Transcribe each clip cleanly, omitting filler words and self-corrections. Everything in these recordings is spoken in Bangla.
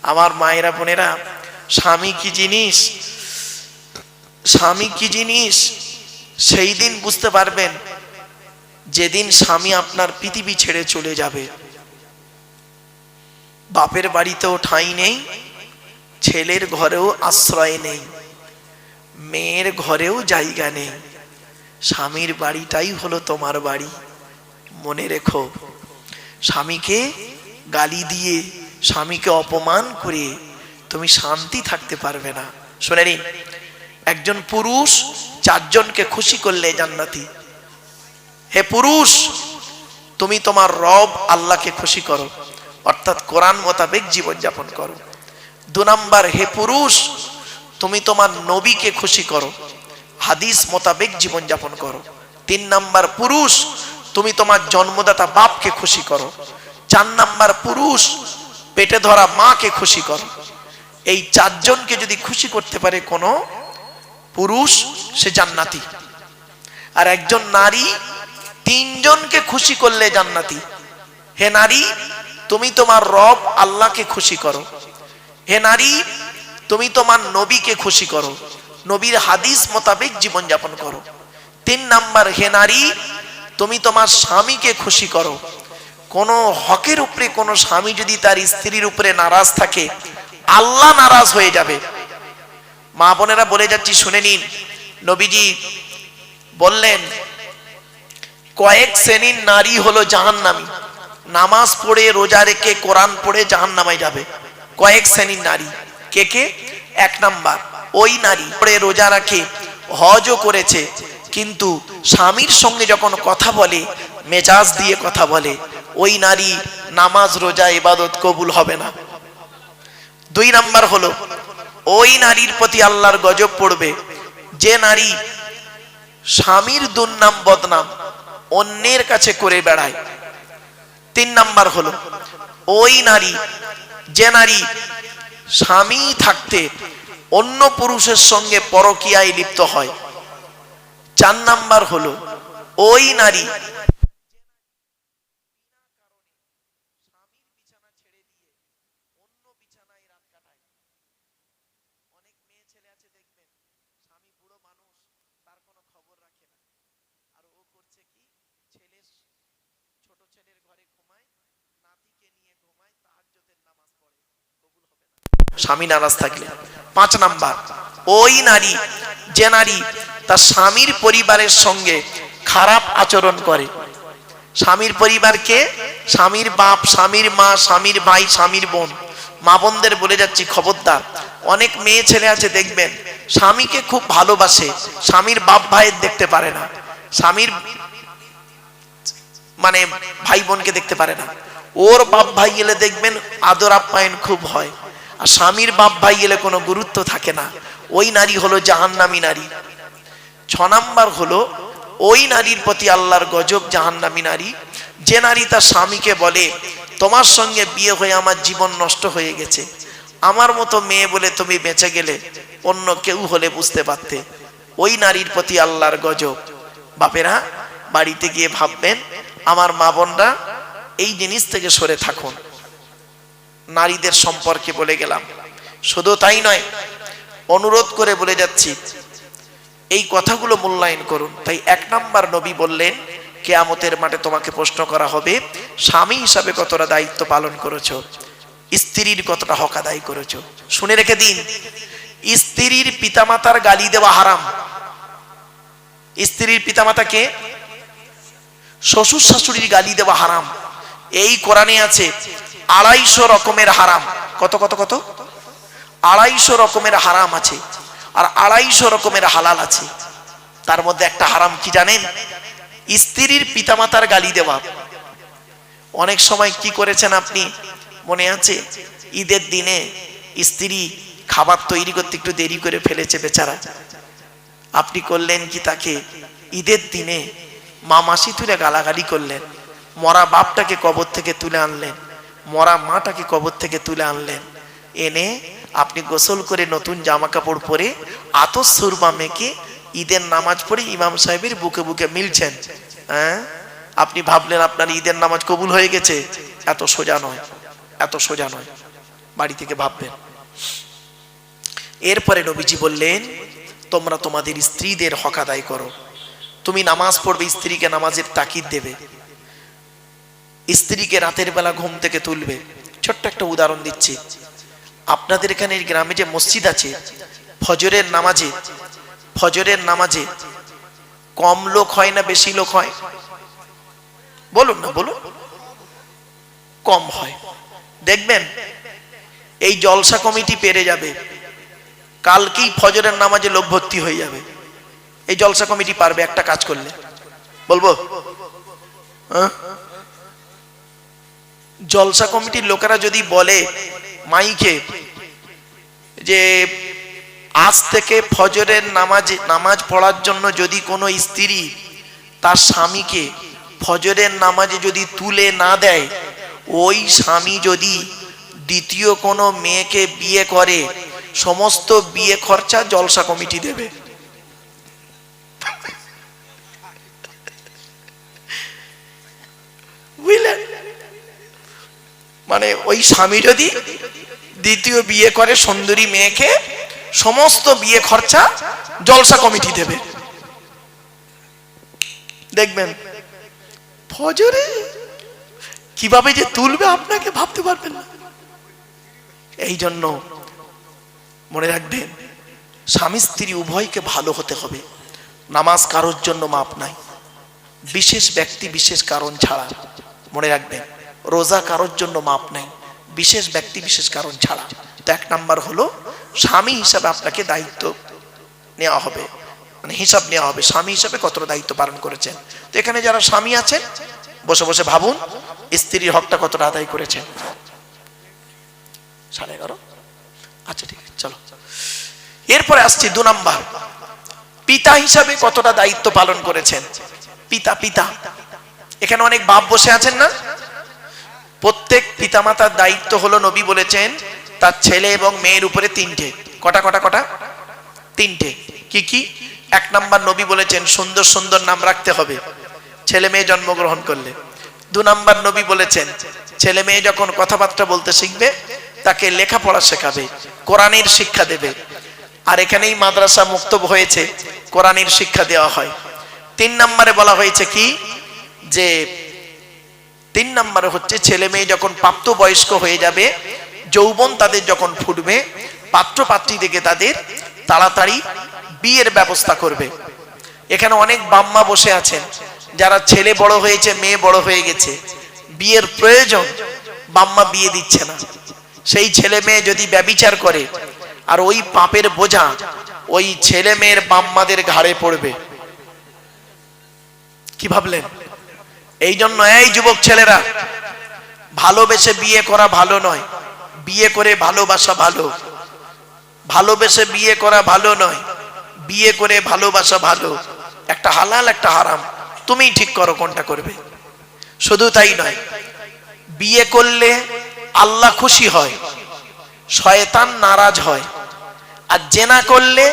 আমার মায়েরা বোনেরা, স্বামী কি জিনিস, স্বামী কি জিনিস সেই দিন বুঝতে পারবেন যেদিন স্বামী আপনার পৃথিবী ছেড়ে চলে যাবে। বাপের বাড়িতেও ঠাঁই নেই, ছেলের ঘরেও আশ্রয় নেই, মেয়ের ঘরেও জায়গা নেই, স্বামীর বাড়িটাই হলো তোমার বাড়ি। মনে রেখো, স্বামীকে গালি দিয়ে, স্বামীকে অপমান করে তুমি শান্তি থাকতে পারবে না। শুনে নিন, একজন পুরুষ 4 জনকে খুশি করলে জান্নাতি। হে পুরুষ, তুমি তোমার রব আল্লাহকে খুশি করো, অর্থাৎ কোরআন মোতাবেক জীবনযাপন করো। 2 নাম্বার, হে পুরুষ, তুমি তোমার নবীকে খুশি করো, হাদিস মোতাবেক জীবনযাপন করো। 3 নাম্বার, পুরুষ, তুমি তোমার জন্মদাতা বাপকে খুশি করো। 4 নাম্বার, পুরুষ, পেটে ধরা মাকে খুশি করো। এই 4 জনকে যদি খুশি করতে পারে কোনো পুরুষ, সে জান্নাতি। আর একজন নারী 3 জনকে খুশি করলে জান্নাতি। হে নারী, তুমি তোমার রব আল্লাহকে খুশি করো। হে নারী, তুমি তোমার নবীকে খুশি করো, নবীর হাদিস মোতাবেক জীবনযাপন করো। 3 নাম্বার, হে নারী, তুমি তোমার স্বামীকে খুশি করো। কোন হকের উপরে কোন স্বামী যদি তার স্ত্রীর উপরে নারাজ থাকে, আল্লাহ নারাজ হয়ে যাবে। মা বোনেরা বলে যাচ্ছি, শুনে নিন। নবীজি বললেন, কয়েক শ্রেণীর নারী হলো জাহান্নামী, নামাজ পড়ে রোজা রেখে কোরআন পড়ে জাহান্নামে যাবে। কয়েক শ্রেণীর নারী কে কে? 1 নাম্বার, ওই নারী পড়ে রোজা রাখে, হজও করেছে, কিন্তু স্বামীর সঙ্গে যখন কথা বলে মেজাজ দিয়ে কথা বলে, ওই নারী নামাজ রোজা ইবাদত কবুল হবে না। 2 নাম্বার হলো, ওই নারীর প্রতি আল্লাহর গজব পড়বে যে নারী স্বামীর দুর্নাম বদনাম অন্যের কাছে করে বেড়ায়। 3 নাম্বার হলো, ওই নারী যে নারী স্বামী থাকতে অন্য পুরুষের সঙ্গে পরকীয়ায় লিপ্ত হয়। 4 নাম্বার হলো, ওই নারী স্বামী নারাজ থাকলে। 5 নাম্বার, ওই নারী যে নারী তার স্বামীর পরিবারের সঙ্গে খারাপ আচরণ করে। স্বামীর পরিবারকে, স্বামীর বাপ, স্বামীর মা, স্বামীর ভাই, স্বামীর বোন। মা বোনদের বলে যাচ্ছি, খবরদার। অনেক মেয়ে ছেলে আছে দেখবেন স্বামীকে খুব ভালোবাসে, স্বামীর বাপ ভাইয়ের দেখতে পারে না, স্বামীর মানে ভাই বোনকে দেখতে পারে না। ওর বাপ ভাই এলে দেখবেন আদর আপ্যায়ন খুব হয়, আর স্বামীর বাপ ভাই এলে কোনো গুরুত্ব থাকে না। ওই নারী হলো জাহান্নামী নারী। 6 নাম্বার হলো, ওই নারীর প্রতি আল্লাহর গজব, জাহান্নামী নারী যে নারী তার স্বামীকে বলে, তোমার সঙ্গে বিয়ে হয়ে আমার জীবন নষ্ট হয়ে গেছে, আমার মতো মেয়ে বলে তুমি বেঁচে গেলে, অন্য কেউ হলে বুঝতে পারতে। ওই নারীর প্রতি আল্লাহর গজব। বাপেরা বাড়িতে গিয়ে ভাববেন, আমার মা বোনরা এই জিনিস থেকে সরে থাকুন। নারীদের সম্পর্কে বলে গেলাম, শুধু তাই নয়, অনুরোধ করে বলে যাচ্ছি, এই কথাগুলো মূল্যায়ন করুন। তাই 1 নাম্বার, নবী বললেন, কিয়ামতের মাঠে তোমাকে প্রশ্ন করা হবে, স্বামী হিসাবে কতটা দায়িত্ব পালন করেছো, স্ত্রীর কতটা হক আদায় করেছো। শুনে রেখে দিন, স্ত্রীর পিতামাতার গালি দেওয়া হারাম। স্ত্রীর পিতামাতাকে, শ্বশুর শাশুড়ির গালি দেওয়া হারাম। এই কোরআনে আছে 250 রকমের হারাম। কত কত কত? 250 রকমের হারাম আছে, আর 250 রকমের হালাল আছে। তার মধ্যে একটা হারাম কি জানেন? স্ত্রীর পিতামাতার গালি দেওয়া। অনেক সময় কি করেছেন আপনি, মনে আছে? ঈদের দিনে স্ত্রী খাবার তৈরি করতে একটু দেরি করে ফেলেছে বেচারা, আপনি করলেন কি, তাকে ঈদের দিনে মা মাসি তুলে গালাগালি করলেন, মরা বাপটাকে কবর থেকে তুলে আনলেন, মরা মাটাকে কবর থেকে তুলে আনলেন, এনে আপনি গোসল করে নতুন জামা কাপড় পরে আতর সুরমা মেখে ঈদের নামাজ পড়ে ইমাম সাহেবের বুকে বুকে মিলছেন। হ্যাঁ, আপনি ভাবলেন আপনার ঈদের নামাজ কবুল হয়ে গেছে। এত সোজা নয়, এত সোজা নয়। বাড়ি থেকে ভাববেন। এরপরে নবীজি বললেন, তোমরা তোমাদের স্ত্রীদের হক আদায় করো। তুমি নামাজ পড়বে, স্ত্রীকে নামাজের তাকিদ দেবে, স্ত্রীকে রাতের বেলা ঘুম থেকে তুলবে। ছোট্ট একটা উদাহরণ দিচ্ছি, আপনাদের এখানে গ্রামে যে মসজিদ আছে, ফজরের নামাজে কম লোক হয় না বেশি লোক হয়? বলুন না, বলুন। কম হয়। দেখবেন এই জলসা কমিটি পেরে যাবে, কালকেই ফজরের নামাজে লোক ভর্তি হয়ে যাবে। এই জলসা কমিটি পারবে একটা কাজ করলে, বলবো জলসা কমিটির লোকেরা যদি বলে মাইকে যে আজ থেকে ফজরের নামাজ পড়ার জন্য যদি কোনো স্ত্রী তার স্বামীকে ফজরের নামাজে যদি তুলে না দেয়, ওই স্বামী যদি দ্বিতীয় কোনো মেয়েকে বিয়ে করে, সমস্ত বিয়ে খরচা জলসা কমিটি দেবে। বুঝলেন? মানে ওই স্বামী যদি দ্বিতীয় বিয়ে করে সুন্দরী মেয়েকে, সমস্ত বিয়ে খরচা জলসা কমিটি দেবে। দেখবেন ফজরে কিভাবে যে তুলবে আপনাকে ভাবতে পারবেন না। এই জন্য মনে রাখবেন, স্বামী স্ত্রী উভয়কে ভালো হতে হবে। নামাজ কারোর জন্য মাপ নাই, বিশেষ ব্যক্তি বিশেষ কারণ ছাড়া। মনে রাখবেন, রোজা কারোর জন্য মাপ নাই, বিশেষ ব্যক্তি বিশেষ কারণ ছাড়া। তো এক নাম্বার হলো, স্বামী হিসাবে আপনাকে দায়িত্ব নেওয়া হবে, মানে হিসাব নেওয়া হবে স্বামী হিসাবে কতটা দায়িত্ব পালন করেছেন। তো এখানে যারা স্বামী আছেন, বসে বসে ভাবুন স্ত্রীর হকটা কতটা আদায় করেছেন। 11:30। আচ্ছা ঠিক আছে, চলো। এরপরে আসছি 2 নাম্বার, পিতা হিসাবে কতটা দায়িত্ব পালন করেছেন। পিতা এখানে অনেক বাপ বসে আছেন না? প্রত্যেক পিতামাতার দায়িত্ব হলো, নবী বলেছেন তার ছেলে এবং মেয়ের উপরে 3টে। কটা? 3টে। কি কি? 1 নাম্বার নবী বলেছেন সুন্দর সুন্দর নাম রাখতে হবে ছেলে মেয়ে জন্মগ্রহণ করলে। 2 নাম্বার নবী বলেছেন ছেলে মেয়ে যখন কথাবার্তা বলতে শিখবে, তাকে লেখাপড়া শেখাবে, কোরআনের শিক্ষা দেবে। আর এখানেই মাদ্রাসা মুক্তব হয়েছে, কোরআনের শিক্ষা দেওয়া হয়। 3 নম্বরে বলা হয়েছে কি, যে 3 নম্বরে হচ্ছে ছেলে মেয়ে যখন প্রাপ্তবয়স্ক হয়ে যাবে, যৌবন তাদের যখন ফুটবে, পাত্র পাত্রী দেখে তাদের তাড়াতাড়ি বিয়ের ব্যবস্থা করবে। এখানে অনেক বাম্মা বসে আছেন যারা ছেলে বড় হয়েছে, মেয়ে বড় হয়ে গেছে, বিয়ের প্রয়োজন, বাম্মা বিয়ে দিচ্ছে না। সেই ছেলে মেয়ে যদি ব্যভিচার করে, আর ওই পাপের বোঝা ওই ছেলে মেয়ের বাম্মাদের ঘাড়ে পড়বে। কি ভাবলেন? এই জন্য এই যুবক ছেলেরা, ভালোবেসে বিয়ে করা ভালো নয়, বিয়ে করে ভালোবাসা ভালো। ভালোবেসে বিয়ে করা ভালো নয়, বিয়ে করে ভালোবাসা ভালো। একটা হালাল একটা হারাম, তুমিই ঠিক করো কোনটা করবে। শুধু তাই নয়, বিয়ে করলে আল্লাহ খুশি হয়, শয়তান নারাজ হয়। আর জেনা করলে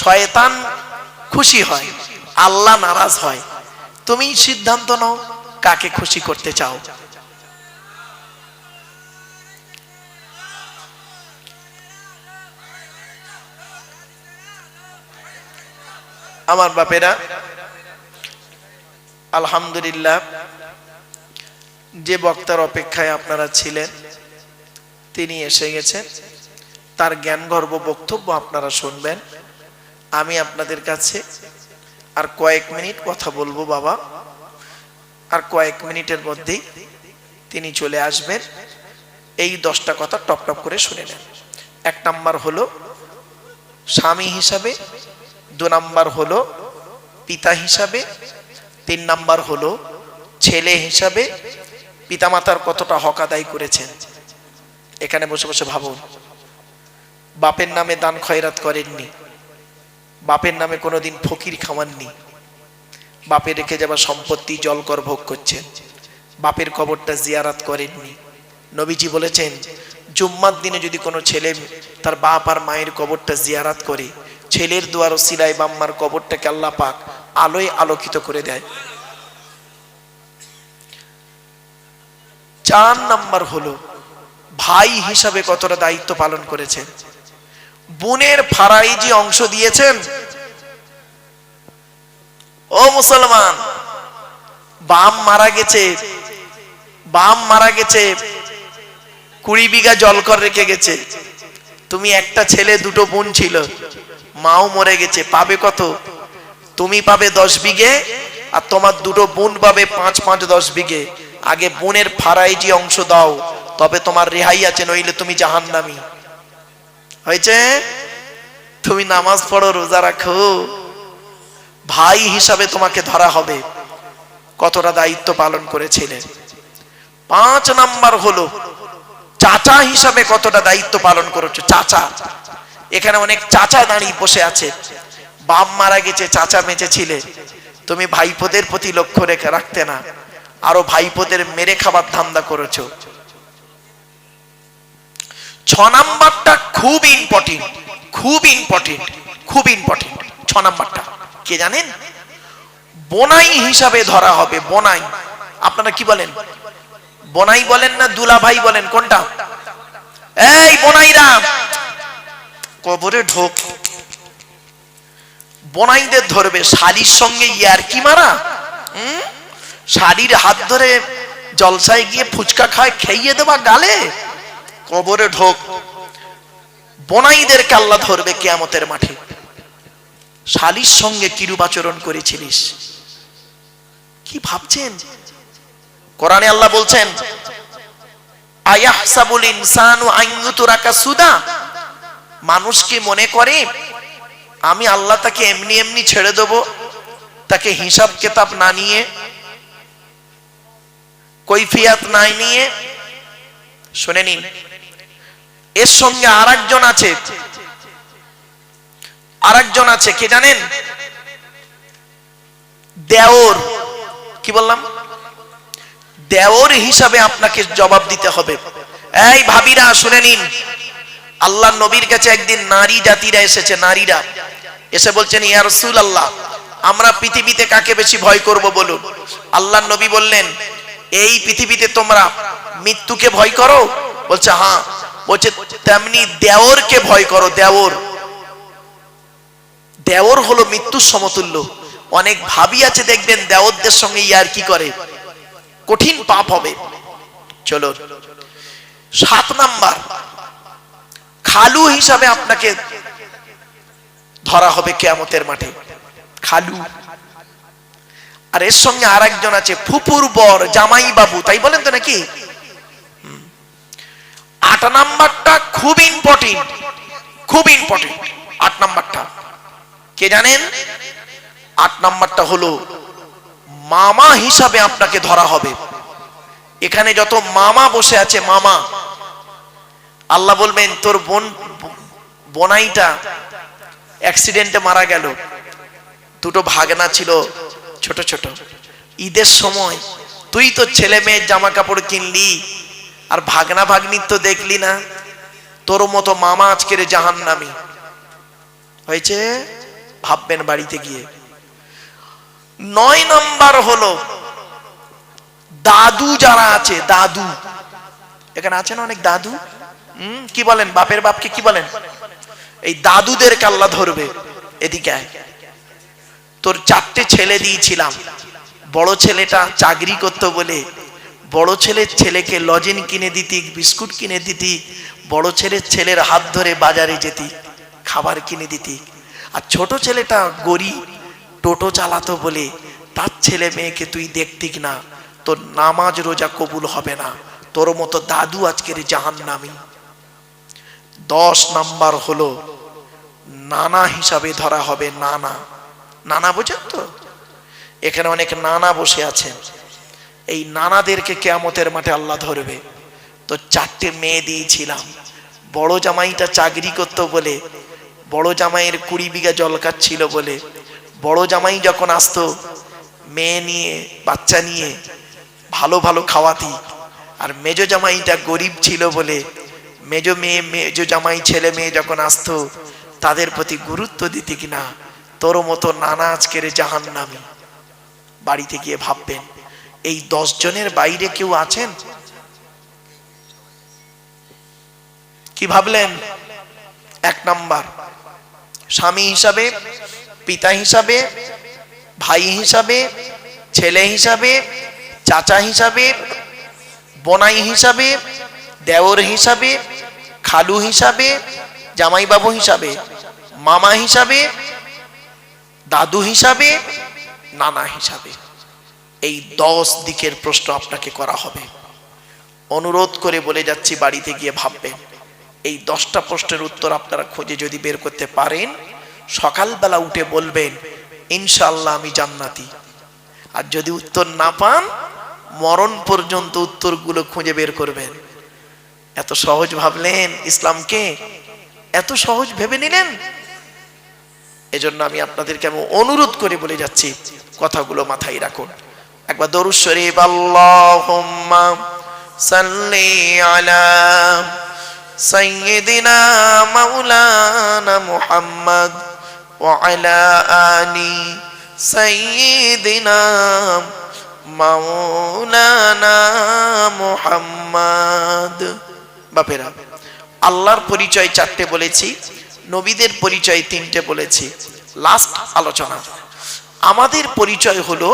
শয়তান খুশি হয়, আল্লাহ নারাজ হয়। তুমি সিদ্ধান্ত নাও কাকে খুশি করতে চাও। আমার বাপেরা, আলহামদুলিল্লাহ, যে বক্তার অপেক্ষায় আপনারা ছিলেন তিনি এসে গেছেন। তার জ্ঞানগর্ভ বক্তব্য আপনারা শুনবেন। আমি আপনাদের কাছে আর কয়েক মিনিট কথা বলবো বাবা, আর কয়েক মিনিটের মধ্যেই তিনি চলে আসবেন। এই 10টা কথা টপ টপ করে শুনে নেন। 1 নাম্বার হলো স্বামী হিসাবে, 2 নাম্বার হলো পিতা হিসাবে, 3 নাম্বার হলো ছেলে হিসাবে পিতামাতার কতটা হক আদায় করেছেন। এখানে বসে বসে ভাবুন, বাপের নামে দান খয়রাত করেননি, বাপের নামে কোনোদিন ফকির খাওয়াননি, বাপের রেখে যাওয়া সম্পত্তি জলকর ভোগ করছেন, বাপের কবরটা জিয়ারাত করেননি। নবীজি বলেছেন জুম্মার দিনে যদি কোনো ছেলে তার বাপ আর মায়ের কবরটা জিয়ারাত করে, ছেলের দুয়ার ওসিলায় বাম্মার কবরটাকে আল্লাহ পাক আলোয় আলোকিত করে দেয়। 4 নাম্বার হলো ভাই হিসাবে কতটা দায়িত্ব পালন করেছেন, বোনের ফারাইজি অংশ দিয়েছেন। ও মুসলমান, বাপ মারা গেছে, 20 বিঘা জলকর রেখে গেছে, তুমি একটা ছেলে, দুটো বোন ছিল, মাও মরে গেছে, পাবে কত? তুমি পাবে 10 বিঘে, আর তোমার দুটো বোন পাবে 5 10 বিঘে। আগে বোনের ফারাইজি অংশ দাও, তবে তোমার রেহাই আছে, নইলে তুমি জাহান্নামী। হয়েছে? তুমি নামাজ পড়ো, রোজা রাখো, ভাই হিসাবে তোমাকে ধরা হবে কতটা দায়িত্ব পালন করেছিলেন। 5 নাম্বার হলো চাচা হিসাবে কতটা দায়িত্ব পালন করেছো। চাচা, এখানে অনেক চাচা দাঁড়িয়ে বসে আছে, বাপ মারা গেছে, চাচা বেঁচে ছিলে, তুমি ভাইপোদের প্রতি লক্ষ্য রেখে রাখতে না, আরো ভাইপোদের মেরে খাবার ধান্দা করেছো। 6 নাম্বারটা খুব ইম্পর্টেন্ট, খুব ইম্পর্টেন্ট, খুব ইম্পর্টেন্ট। 6 নাম্বারটা কে জানেন? বোনাই হিসাবে ধরা হবে। বোনাই, আপনারা কি বলেন? বোনাই বলেন না দুলা ভাই বলেন? কোনটা? এই বোনাইরা কবরে ঢোক, বোনাইদের ধরবে। শালির সঙ্গে ইয়ারকি মারা, শালির হাত ধরে জলসায় গিয়ে ফুচকা খায়, খেয়ে দেবা গালে, কবরে ঢোক। বোনাইদেরকে আল্লাহ ধরবে কিয়ামতের মাঠে। শালির সঙ্গে কিরূপ আচরণ করেছিলিস, কি ভাবছেন? কোরআনে আল্লাহ বলছেন, আয়াহসাবুল ইনসানু আন ইউতরাকা সুদা, মানুষ কি মনে করে আমি আল্লাহ তাকে এমনি এমনি ছেড়ে দেব, তাকে হিসাব কিতাব না নিয়ে, কৈফিয়াত না নিয়ে? শুনে নিন, এর সঙ্গে আরেকজন আছে, আরেকজন আছে, কে জানেন? দেওর। কি বললাম? দেওর হিসাবে আপনাকে জবাব দিতে হবে। এই ভাবিরা শুনে নিন, আল্লাহ নবীর কাছে একদিন নারী জাতিরা এসেছে, নারীরা এসে বলছেন, ইয়া রাসূলুল্লাহ, আমরা পৃথিবীতে কাকে বেশি ভয় করব বলুন? আল্লাহ নবী বললেন, এই পৃথিবীতে তোমরা মৃত্যুকে ভয় করো? বলছে হ্যাঁ। বলছে তেমনি দেওরকে ভয় করো। দেওর, দেওর হলো মৃত্যুর সমতুল্য। অনেক ভাবি আছে দেখবেন দেওরদের সঙ্গে ইয়ার কি করে, কঠিন পাপ হবে। চলো 7 নাম্বার, খালু হিসাবে আপনাকে ধরা হবে কিয়ামতের মাঠে। খালু। আর এর সঙ্গে আরেকজন আছে ফুপুর বর, জামাই বাবু, তাই বলেন তো নাকি? 8 নাম্বারটা খুব ইম্পর্টেন্ট, খুব ইম্পর্টেন্ট। 8 নাম্বারটা কে জানেন? 8 নাম্বারটা হলো মামা হিসাবে আপনাকে ধরা হবে। এখানে যত মামা বসে আছে, মামা, আল্লাহ বলবেন তোর বোনাইটা অ্যাক্সিডেন্টে মারা গেল, দুটো ভাগনা ছিল ছোট ছোট, ঈদের সময় তুই তো ছেলে মেয়ের জামা কাপড় কিনলি, আর ভাগনা ভাগ্নির তো দেখলি না, তোর মতো মামা আজকের জাহান্নামী হয়েছে, ভাববেন বাড়িতে গিয়ে। 9 নাম্বার হলো দাদু যারা আছে, দাদু, এখানে আছেন অনেক দাদু, কি বলেন? বাপের বাপকে কি বলেন? এই দাদুদেরকে আল্লাহ ধরবে। এদিকে তোর 4টে ছেলে দিয়েছিলাম, বড় ছেলেটা চাকরি করতো বলে বড় ছেলের ছেলেকে লজেন কিনে দিতি, বিস্কুট কিনে দিতি, বড় ছেলের হাত ধরে বাজারে যেতি, খাবার কিনে দিতি। আর ছোট ছেলেটা গরিব, টোটো চালাতো বলে তার ছেলে মেয়েকে তুই দেখতিক না, তোর নামাজ রোজা কবুল হবে না, তোর মতো দাদু আজকের জাহান্নামী। 10 নাম্বার হলো নানা হিসাবে ধরা হবে। নানা, নানা বোঝেন তো? এখানে অনেক নানা বসে আছেন, এই নানাদেরকে কিয়ামতের মাঠে আল্লাহ ধরবে। তো 4টে মেয়ে দিয়েছিলাম, বড় জামাইটা চাকরি করতো বলে, বড় জামাইয়ের 20 বিঘা জলকার ছিল বলে, বড় জামাই যখন আসতো মেয়ে নিয়ে, বাচ্চা নিয়ে, ভালো ভালো খাওয়াতি। আর মেজো জামাইটা গরিব ছিল বলে মেজো জামাই ছেলে মেয়ে যখন আসতো তাদের প্রতি গুরুত্ব দিতি কিনা। তোর মতো নানা আজকের জাহান্নামী। বাড়িতে গিয়ে ভাববেন, এই 10 জনের বাইরে কেউ আছেন? কি ভাবলেন? 1 নাম্বার স্বামী হিসাবে, পিতা হিসাবে, ভাই হিসাবে, ছেলে হিসাবে, চাচা হিসাবে, বোনাই হিসাবে, দেওর হিসাবে, খালু হিসাবে, জামাইবাবু হিসাবে, মামা হিসাবে, দাদু হিসাবে, নানা হিসাবে। এই 10 দিকের প্রশ্ন আপনাকে করা হবে। অনুরোধ করে বলে যাচ্ছি, বাড়িতে গিয়ে ভাববেন। এই 10টা প্রশ্নের উত্তর আপনারা খুঁজে যদি বের করতে পারেন, সকালবেলা উঠে বলবেন ইনশাআল্লাহ আমি জান্নাতি। আর যদি উত্তর না পান, মরণ পর্যন্ত উত্তরগুলো খুঁজে বের করবেন। এত সহজ ভাবলেন ইসলামকে, এত সহজ ভেবে নিলেন। এজন্য আমি আপনাদেরকে আমি অনুরোধ করে বলে যাচ্ছি, কথাগুলো মাথায় রাখুন। একবার দরুদ শরীফ, আল্লাহুম্মা সাল্লি আলা সাইয়্যিদিনা মাওলানা মুহাম্মদ ওয়া আলা আলি সাইয়্যিদিনা মাওলানা মুহাম্মদ। বাপেরা, আল্লাহর পরিচয় 4টে বলেছি, নবীদের পরিচয় 3টে বলেছি। লাস্ট আলোচনা, আমাদের পরিচয় হলো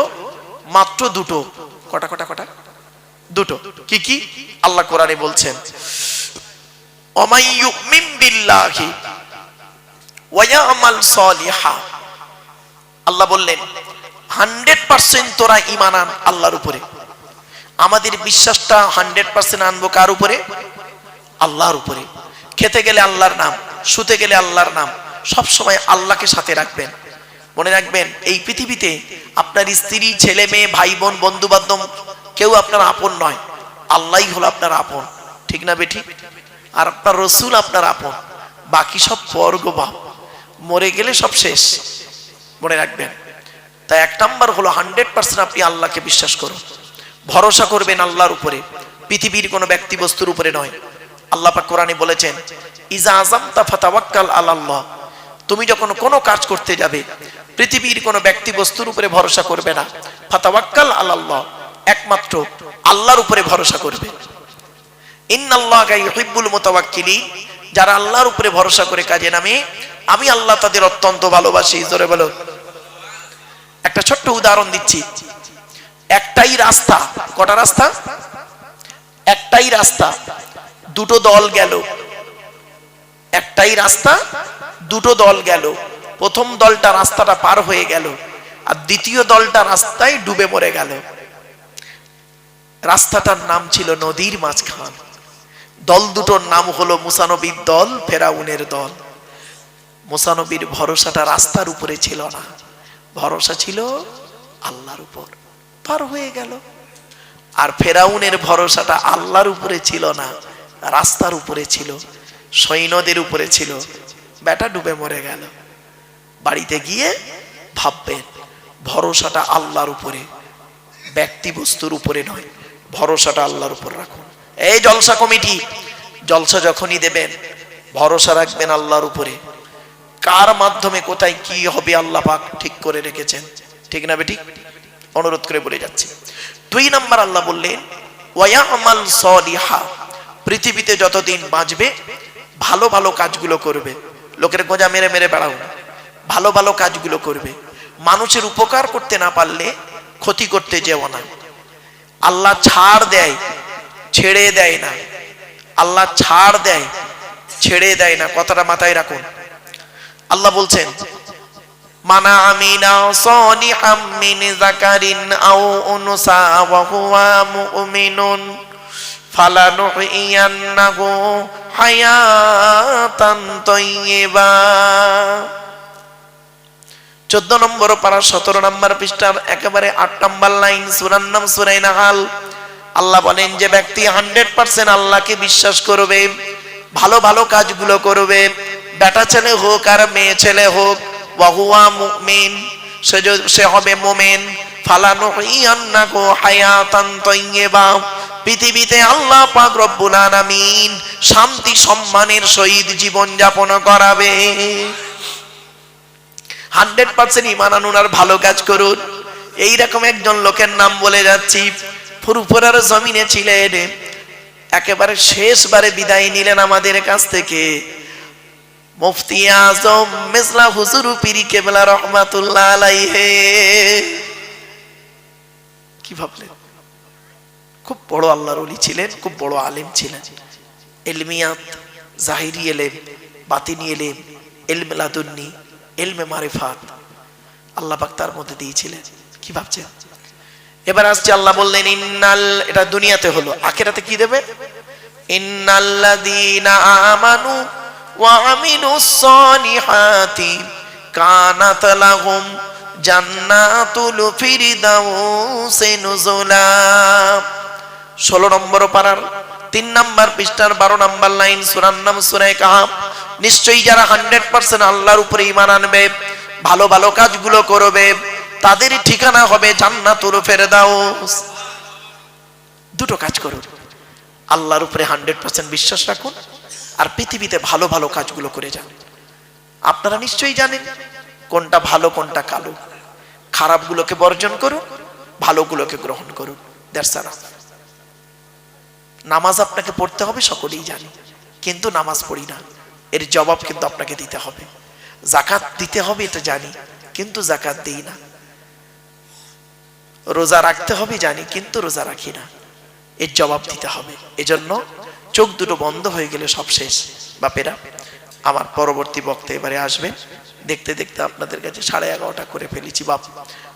মাত্র 2টো। কটা কটা কটা? 2টো। কি কি? আল্লাহ কোরআনে বলছেন, ওমাই ইউমিন বিল্লাহি ওয়া ইয়ামাল সালিহা। আল্লাহ বললেন 100% তোরা ঈমান আন আল্লাহর উপরে। আমাদের বিশ্বাসটা 100% আনবো কার উপরে? আল্লাহর উপরে। খেতে গেলে আল্লাহর নাম, শুতে গেলে আল্লাহর নাম, সব সময় আল্লাহকে সাথে রাখবেন। মনে রাখবেন, এই পৃথিবীতে আপনার স্ত্রী, ছেলে মেয়ে, ভাই বোন, বন্ধু বান্ধব কেউ আপনার আপন নয়। আল্লাহই হলো আপনার আপন। ঠিক না বেঠিক? আর আপনার রসুল আপনার আপন, বাকি সব পরগবা। মরে গেলে সব শেষ, মনে রাখবেন। তাই 1 নাম্বার হলো 100% আপনি আল্লাহকে বিশ্বাস করুন, ভরসা করবেন আল্লাহর উপরে, পৃথিবীর কোনো ব্যক্তি বস্তুর উপরে নয়। আল্লাহ পাক কোরআনে বলেছেন, ইজা আযামতা ফাতাওয়াক্কাল আলাল্লাহ। তুমি যখন কোনো কাজ করতে যাবে, পৃথিবীর কোনো ব্যক্তি বস্তুর উপরে ভরসা করবে না। ফাতাওয়াক্কাল আলাল্লাহ, একমাত্র আল্লাহর উপরে ভরসা করবে। ইন্নাল্লাহা ইউহিব্বুল মুতাওয়াক্কিলিন। যারা আল্লাহর উপরে ভরসা করে কাজে নামে, আমি আল্লাহ তাদের অত্যন্ত ভালোবাসি। জোরে বলো। একটা ছোট্ট উদাহরণ দিচ্ছি। একটাই রাস্তা। কটা রাস্তা? একটাই রাস্তা, 2টো দল গেল। একটাই রাস্তা, 2টো দল গেল। প্রথম দলটা রাস্তাটা পার হয়ে গেল, আর দ্বিতীয় দলটা রাস্তায় ডুবে মরে গেল। রাস্তাটার নাম ছিল নদীর মাঝখান। দল দুটোর নাম হলো মুসা নবীর দল, ফেরাউনের দল। মুসা নবীর ভরসাটা রাস্তার উপরে ছিল না, ভরসা ছিল আল্লাহর উপর, পার হয়ে গেল। আর ফেরাউনের ভরসাটা আল্লাহর উপরে ছিল না, রাস্তার উপরে ছিল, সৈন্যদের উপরে ছিল। বেটা ডুবে মরে গেল। বাড়িতে গিয়ে ভাববেন, ভরসাটা আল্লাহর উপরে, ব্যক্তি বস্তুর উপরে নয়। ভরসাটা আল্লাহর উপর রাখুন। এই জলসা কমিটি, জলসা যখনই দেবেন, ভরসা রাখবেন আল্লাহর উপরে। কার মাধ্যমে কোথায় কি হবে আল্লাহ পাক ঠিক করে রেখেছেন। ঠিক না বেঠিক? অনুরোধ করে বলে যাচ্ছি। 2 নাম্বার আল্লাহ বললেন, ওয়ায়ামাল সালিহা। পৃথিবীতে যতদিন বাঁচবে ভালো ভালো কাজগুলো করবে। লোকের গোঁজা মেরে মেরে বেড়াও না, ভালো ভালো কাজগুলো করবে। মানুষের উপকার করতে না পারলে ক্ষতি করতে যেও না। আল্লাহ ছাড় দেয়, ছেড়ে দেয় না। আল্লাহ ছাড় দেয়, ছেড়ে দেয় না। কথাটা মাথায় রাখুন। আল্লাহ বলছেন, মানা আমিনা সালিহাম মিন যাকারিন আও উনসা ওয়া হুয়া মুমিনুন ফালানুহইয়ান্নাহু হায়াতান তাইয়্যিবা। 14 নম্বর পারা 17 নম্বর পৃষ্ঠার একেবারে 8 নম্বর লাইন, সূরার নাম সূরা নাহাল। আল্লাহ বলেন, যে ব্যক্তি 100% আল্লাহকে বিশ্বাস করবে, ভালো ভালো কাজগুলো করবে, বেটা ছেলে হোক আর মেয়ে ছেলে হোক, ওয়া হুয়া মুমিন, সে হবে মুমিন। ফালানুহইয়ান্নাহু হায়াতান তাইয়্যিবা। পৃথিবীতে আল্লাহ পাক রব্বুল আলামিন শান্তি সম্মানের সহিত জীবন যাপন করাবে। 100% ঈমান আনুন আর ভালো কাজ করুন। এইরকম একজন লোকের নাম বলে যাচ্ছি। ফুরফুরার জমিনে ছিলেন একেবারে শেষবারে বিদায় নিলেন আমাদের কাছ থেকে মুফতি আজম মেজলা হুজুর পীর কেবলা রহমাতুল্লাহ আলাইহি। কি ভাবলেন? খুব বড় আল্লাহর ওলি ছিলেন, খুব বড় আলেম ছিলেন। ইলমিয়াত, জাহিরি ইলম, বাতিনি ইলম, ইলমে লাদুন্নি, ইলমে মারিফাত আল্লাহ পাক তার মধ্যে দিয়েছিলেন। কি ভাবছেন? এবার আসছে আল্লাহ বললেন ইন্নাল, এটা দুনিয়াতে হলো, আখিরাতে কি দেবে? ইন্নাল্লাযীনা আমানু ওয়া আমিলুস সলিহাতি কানাত লাহুম জান্নাতুল ফিরদাউসি নুজুলা। 16 নম্বর পারার 3 নম্বর পৃষ্ঠার 12 নম্বর লাইন, সূরার নাম সূরা কাহাফ। নিশ্চয়ই যারা 100% আল্লাহর উপরে ঈমান আনবে, ভালো ভালো কাজগুলো করবে, তাদের ঠিকানা হবে জান্নাতুল ফেরদাউস। দুটো কাজ করুন, আল্লাহর উপরে 100% বিশ্বাস রাখুন, আর পৃথিবীতে ভালো ভালো কাজগুলো করে যান। আপনারা নিশ্চয়ই জানেন কোনটা ভালো কোনটা কালো। খারাপগুলোকে বর্জন করুন, ভালোগুলোকে গ্রহণ করুন। That's enough. নামাজ আপনাকে পড়তে হবে, সকলেই জানি, কিন্তু নামাজ পড়ি না, এর জবাব কিন্তু আপনাকে দিতে হবে। যাকাত দিতে হবে, এটা জানি, কিন্তু যাকাত দিই না। রোজা রাখতে হবে জানি, কিন্তু রোজা রাখি না, এর জবাব দিতে হবে। এজন্য চোখ দুটো বন্ধ হয়ে গেলে সব শেষ। বাপেরা, আমার পরবর্তী বক্তা এবারে আসবেন। দেখতে দেখতে আপনাদের কাছে 11:30 করে ফেলেছি বাপ।